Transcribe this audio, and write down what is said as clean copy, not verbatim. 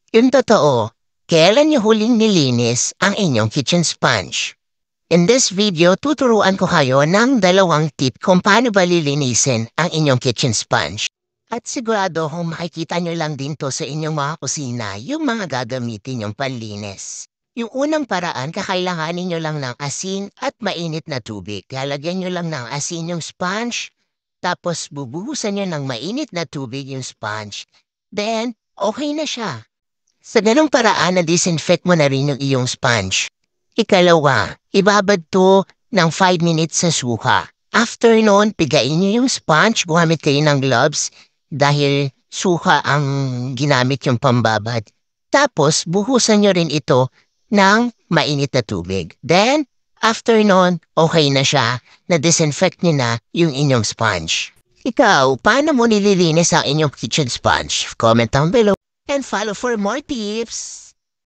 Yung totoo, kailan niyo huling nilinis ang inyong kitchen sponge? In this video, tuturuan ko kayo ng dalawang tip kung paano ba lilinisin ang inyong kitchen sponge. At sigurado kung makikita nyo lang din to sa inyong mga kusina yung mga gagamitin yung panlinis. Yung unang paraan, kakailanganin nyo lang ng asin at mainit na tubig. Lalagyan nyo lang ng asin yung sponge, tapos bubuhusan nyo ng mainit na tubig yung sponge. Then, okay na siya. Sa ganong paraan na disinfect mo na rin yung iyong sponge. Ikalawa, ibabad to ng 5 minutes sa suka. After nun, pigain nyo yung sponge, gumamit kayo ng gloves dahil suka ang ginamit yung pambabad. Tapos, buhusan nyo rin ito ng mainit na tubig. Then, after nun, okay na siya, na-disinfect nyo na yung inyong sponge. Ikaw, paano mo nililinis ang inyong kitchen sponge? Comment down below and follow for more tips.